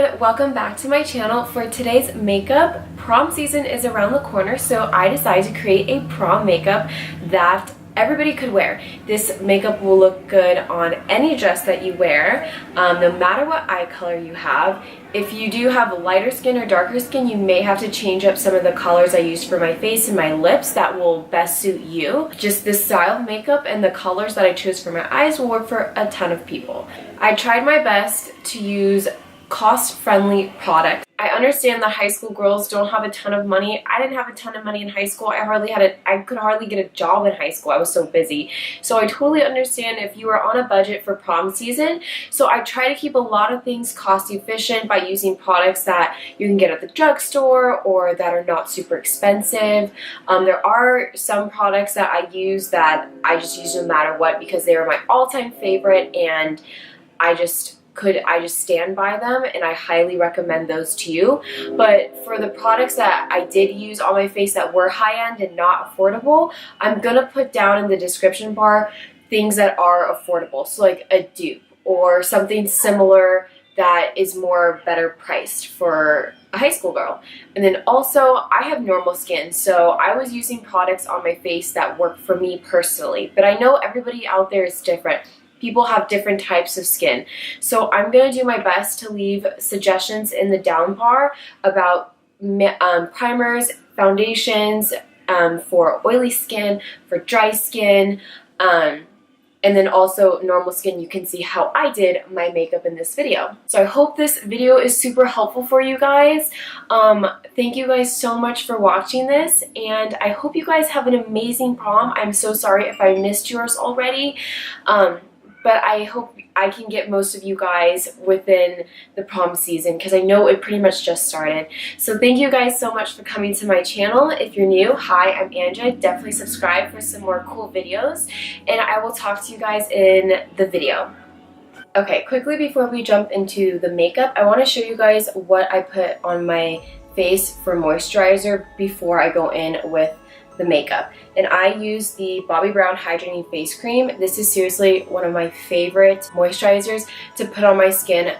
everyone, welcome back to my channel. For today's makeup, prom season is around the corner, so I decided to create a prom makeup that everybody could wear. This makeup will look good on any dress that you wear, no matter what eye color you have. If you do have lighter skin or darker skin, you may have to change up some of the colors I used for my face and my lips that will best suit you. Just this style of makeup and the colors that I chose for my eyes will work for a ton of people. I tried my best to use cost-friendly products. I understand that high school girls don't have a ton of money. I didn't have a ton of money in high school. I could hardly get a job in high school. I was so busy. So I totally understand if you are on a budget for prom season. So I try to keep a lot of things cost efficient by using products that you can get at the drugstore or that are not super expensive. There are some products that I use that I just use no matter what because they are my all-time favorite, and I just stand by them, and I highly recommend those to you. But for the products that I did use on my face that were high-end and not affordable, I'm gonna put down in the description bar things that are affordable, so like a dupe or something similar that is better priced for a high school girl. And then also, I have normal skin, so I was using products on my face that work for me personally, but I know everybody out there is different. People have different types of skin. So I'm going to do my best to leave suggestions in the down bar about primers, foundations, for oily skin, for dry skin, and then also normal skin. You can see how I did my makeup in this video. So I hope this video is super helpful for you guys. Thank you guys so much for watching this, and I hope you guys have an amazing prom. I'm so sorry if I missed yours already. But I hope I can get most of you guys within the prom season because I know it pretty much just started. So thank you guys so much for coming to my channel. If you're new, hi, I'm Andrea. Definitely subscribe for some more cool videos, and I will talk to you guys in the video. Okay, quickly before we jump into the makeup, I want to show you guys what I put on my face for moisturizer before I go in with the makeup. And I use the Bobbi Brown Hydrating Face Cream. This is seriously one of my favorite moisturizers to put on my skin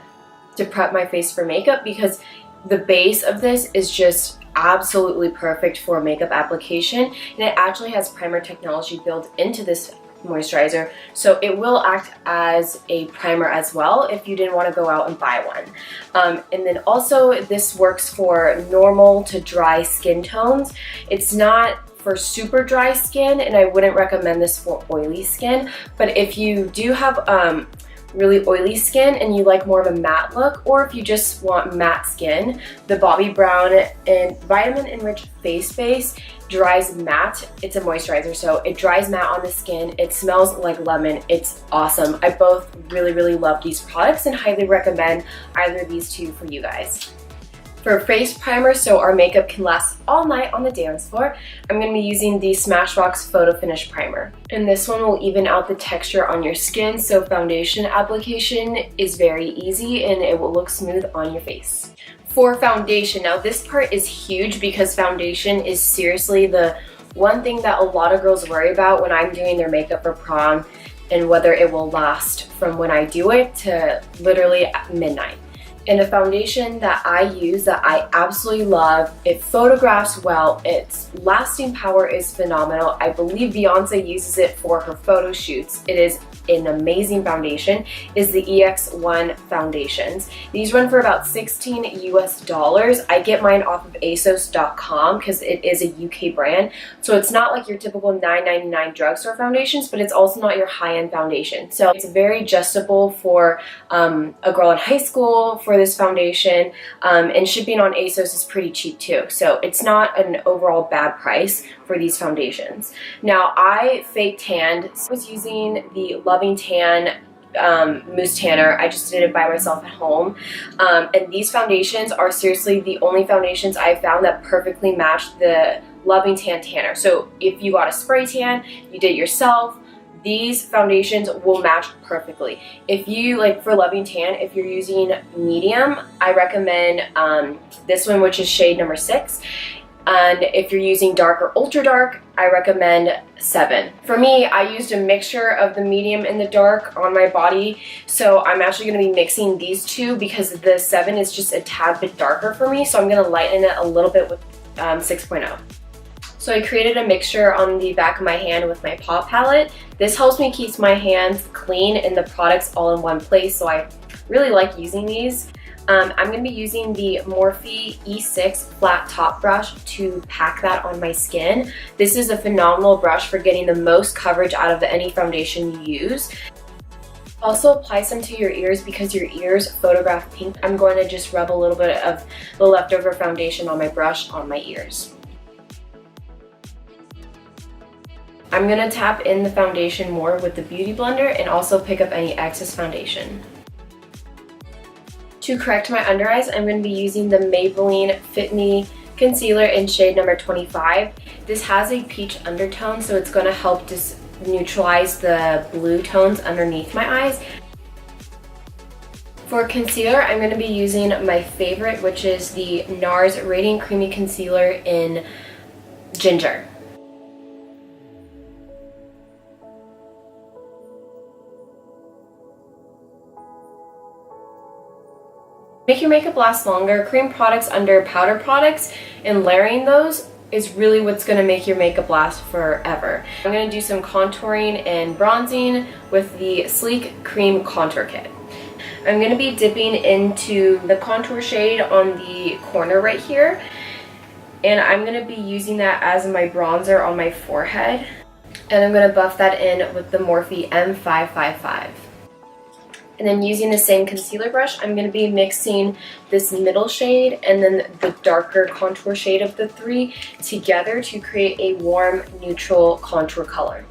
to prep my face for makeup because the base of this is just absolutely perfect for makeup application, and it actually has primer technology built into this moisturizer, so it will act as a primer as well if you didn't want to go out and buy one. And then also this works for normal to dry skin tones. It's not for super dry skin, and I wouldn't recommend this for oily skin, but if you do have really oily skin and you like more of a matte look, or if you just want matte skin, the Bobbi Brown and Vitamin Enriched Face Base dries matte. It's a moisturizer, so it dries matte on the skin. It smells like lemon. It's awesome. I both really love these products and highly recommend either of these two for you guys. For face primer, so our makeup can last all night on the dance floor, I'm going to be using the Smashbox Photo Finish Primer. And this one will even out the texture on your skin, so foundation application is very easy and it will look smooth on your face. For foundation, now this part is huge because foundation is seriously the one thing that a lot of girls worry about when I'm doing their makeup for prom, and whether it will last from when I do it to literally at midnight. And a foundation that I use that I absolutely love, it photographs well, its lasting power is phenomenal. I believe Beyonce uses it for her photo shoots. It is an amazing foundation, is the EX1 Foundations. These run for about $16 US. I get mine off of ASOS.com because it is a UK brand. So it's not like your typical $9.99 drugstore foundations, but it's also not your high-end foundation. So it's very adjustable for a girl in high school for this foundation, and shipping on ASOS is pretty cheap too. So it's not an overall bad price for these foundations. Now I fake tanned, so I was using the Loving Tan mousse tanner. I just did it by myself at home, and these foundations are seriously the only foundations I've found that perfectly match the Loving Tan tanner. So if you got a spray tan, you did it yourself, these foundations will match perfectly. If you, like for Loving Tan, if you're using medium, I recommend this one, which is shade number 6. And if you're using dark or ultra dark, I recommend 7. For me, I used a mixture of the medium and the dark on my body, so I'm actually going to be mixing these two because the 7 is just a tad bit darker for me, so I'm going to lighten it a little bit with 6.0. So I created a mixture on the back of my hand with my paw palette. This helps me keep my hands clean and the products all in one place, so I really like using these. I'm going to be using the Morphe E6 flat top brush to pack that on my skin. This is a phenomenal brush for getting the most coverage out of any foundation you use. Also apply some to your ears because your ears photograph pink. I'm going to just rub a little bit of the leftover foundation on my brush on my ears. I'm going to tap in the foundation more with the Beauty Blender and also pick up any excess foundation. To correct my under eyes, I'm going to be using the Maybeline Fit Me Concealer in shade number 25. This has a peach undertone, so it's going to help just neutralize the blue tones underneath my eyes. For concealer, I'm going to be using my favorite, which is the Nars Radiant Creamy Concealer in Ginger. Make your makeup last longer, cream products under powder products and layering those is really what's going to make your makeup last forever. I'm going to do some contouring and bronzing with the Sleek Cream Contour Kit. I'm going to be dipping into the contour shade on the corner right here, and I'm going to be using that as my bronzer on my forehead, and I'm going to buff that in with the Morphe M555. And then using the same concealer brush, I'm going to be mixing this middle shade and then the darker contour shade of the 3 together to create a warm, neutral contour color.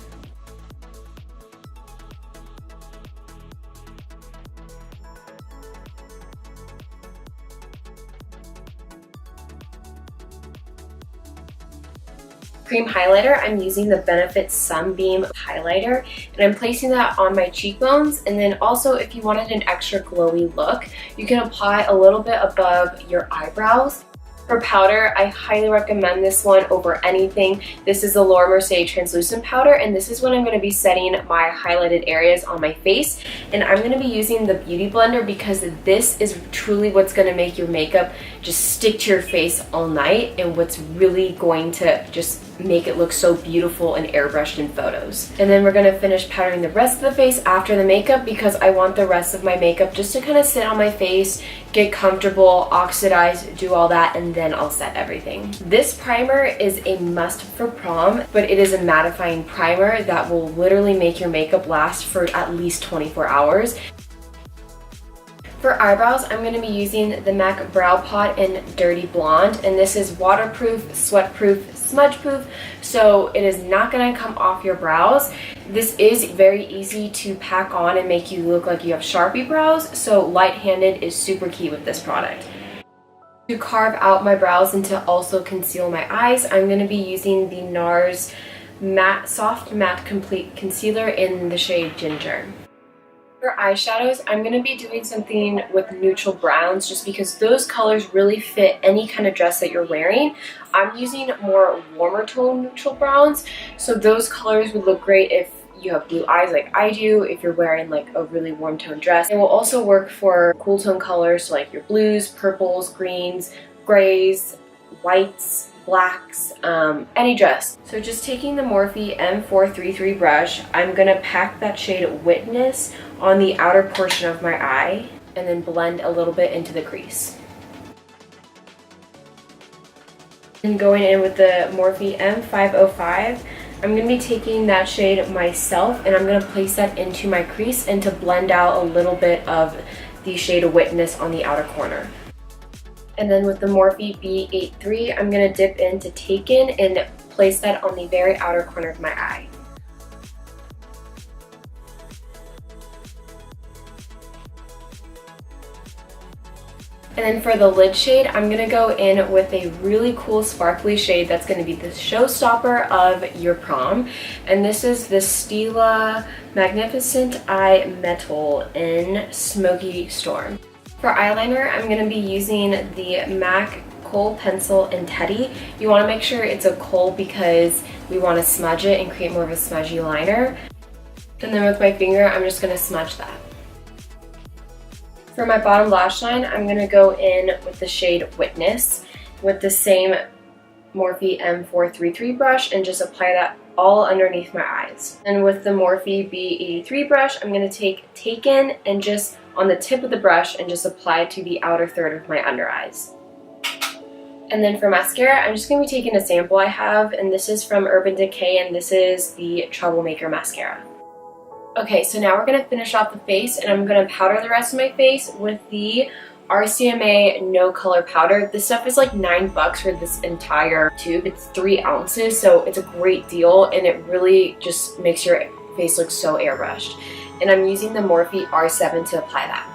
Cream highlighter, I'm using the Benefit Sunbeam highlighter, and I'm placing that on my cheekbones. And then also, if you wanted an extra glowy look, you can apply a little bit above your eyebrows. For powder, I highly recommend this one over anything. This is the Laura Mercier translucent powder, and this is when I'm going to be setting my highlighted areas on my face. And I'm going to be using the Beauty Blender because this is truly what's going to make your makeup just stick to your face all night, and what's really going to just make it look so beautiful and airbrushed in photos. And then we're going to finish powdering the rest of the face after the makeup because I want the rest of my makeup just to kind of sit on my face, get comfortable, oxidize, do all that, and then I'll set everything. This primer is a must for prom, but it is a mattifying primer that will literally make your makeup last for at least 24 hours. For eyebrows, I'm going to be using the MAC Brow Pot in Dirty Blonde, and this is waterproof, sweat-proof, smudge-proof, so it is not going to come off your brows. This is very easy to pack on and make you look like you have Sharpie brows, so light-handed is super key with this product. To carve out my brows and to also conceal my eyes, I'm going to be using the Nars Soft Matte Complete Concealer in the shade Ginger. For eyeshadows, I'm going to be doing something with neutral browns just because those colors really fit any kind of dress that you're wearing. I'm using more warmer tone neutral browns, so those colors would look great if you have blue eyes like I do, if you're wearing like a really warm tone dress. It will also work for cool tone colors, so like your blues, purples, greens, grays, whites, blacks, any dress. So just taking the Morphe M433 brush, I'm going to pack that shade Witness on the outer portion of my eye and then blend a little bit into the crease. And going in with the Morphe M505, I'm going to be taking that shade myself and I'm going to place that into my crease and to blend out a little bit of the shade Witness on the outer corner. And then with the Morphe B83, I'm going to dip into Taken and place that on the very outer corner of my eye. And then for the lid shade, I'm going to go in with a really cool sparkly shade that's going to be the showstopper of your prom. And this is the Stila Magnificent Eye Metal in Smoky Storm. For eyeliner, I'm going to be using the MAC Kohl Pencil in Teddy. You want to make sure it's a Kohl because we want to smudge it and create more of a smudgy liner. And then with my finger, I'm just going to smudge that. For my bottom lash line, I'm going to go in with the shade Witness with the same Morphe M433 brush and just apply that all underneath my eyes. And with the Morphe B83 brush, I'm going to take Taken and just on the tip of the brush and just apply it to the outer third of my under eyes. And then for mascara, I'm just going to be taking a sample I have, and this is from Urban Decay, and this is the Troublemaker mascara. Okay, so now we're going to finish off the face, and I'm going to powder the rest of my face with the RCMA No Color Powder. This stuff is like $9 for this entire tube. It's 3 ounces, so it's a great deal, and it really just makes your face look so airbrushed. And I'm using the Morphe R7 to apply that.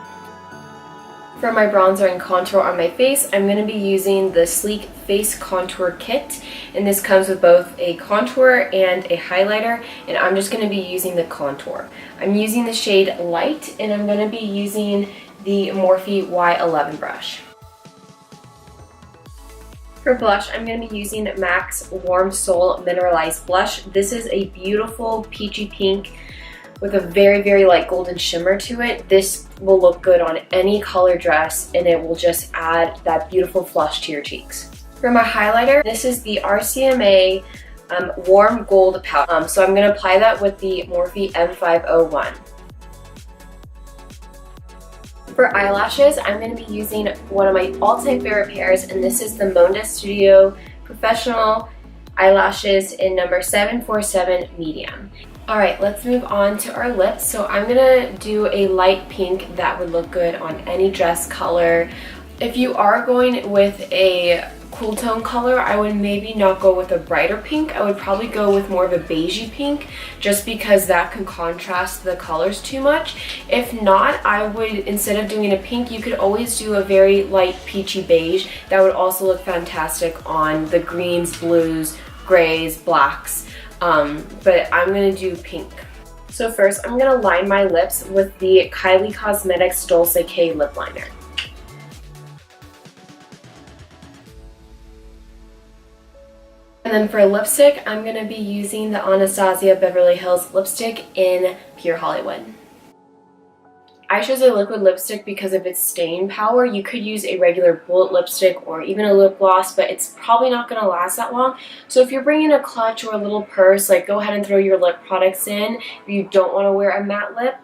For my bronzer and contour on my face, I'm going to be using the Sleek Face Contour Kit, and this comes with both a contour and a highlighter, and I'm just going to be using the contour. I'm using the shade Light, and I'm going to be using the Morphe Y11 brush. For blush, I'm going to be using MAC's Warm Soul Mineralized Blush. This is a beautiful peachy pink with a very, very light golden shimmer to it. This will look good on any color dress, and it will just add that beautiful flush to your cheeks. For my highlighter, this is the RCMA Warm Gold Powder. So I'm going to apply that with the Morphe M501. For eyelashes, I'm going to be using one of my all-time favorite pairs, and this is the Monda Studio Professional Eyelashes in number 747 Medium. Alright, let's move on to our lips. So I'm going to do a light pink that would look good on any dress color. If you are going with a cool tone color, I would maybe not go with a brighter pink. I would probably go with more of a beigey pink just because that can contrast the colors too much. If not, I would, instead of doing a pink, you could always do a very light peachy beige. That would also look fantastic on the greens, blues, grays, blacks. But I'm going to do pink. So first, I'm going to line my lips with the Kylie Cosmetics Dulce K lip liner. And then for lipstick, I'm going to be using the Anastasia Beverly Hills lipstick in Pure Hollywood. I chose a liquid lipstick because of its staying power. You could use a regular bullet lipstick or even a lip gloss, but it's probably not going to last that long. So if you're bringing a clutch or a little purse, like go ahead and throw your lip products in if you don't want to wear a matte lip.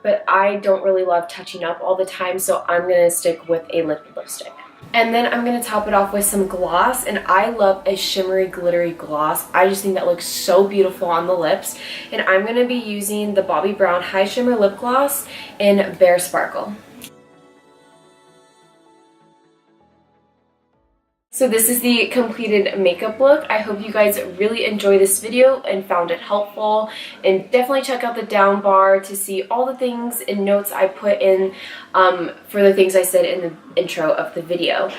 But I don't really love touching up all the time, so I'm going to stick with a liquid lipstick. And then I'm going to top it off with some gloss, and I love a shimmery glittery gloss. I just think that looks so beautiful on the lips. And I'm going to be using the Bobbi Brown High Shimmer Lip Gloss in Bare Sparkle. So this is the completed makeup look. I hope you guys really enjoyed this video and found it helpful. And definitely check out the down bar to see all the things and notes I put in for the things I said in the intro of the video.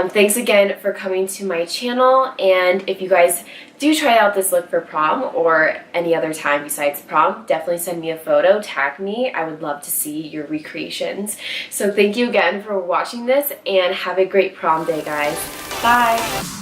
Thanks again for coming to my channel, and if you guys do try out this look for prom or any other time besides prom, definitely send me a photo, tag me. I would love to see your recreations. So thank you again for watching this, and have a great prom day, guys. Bye!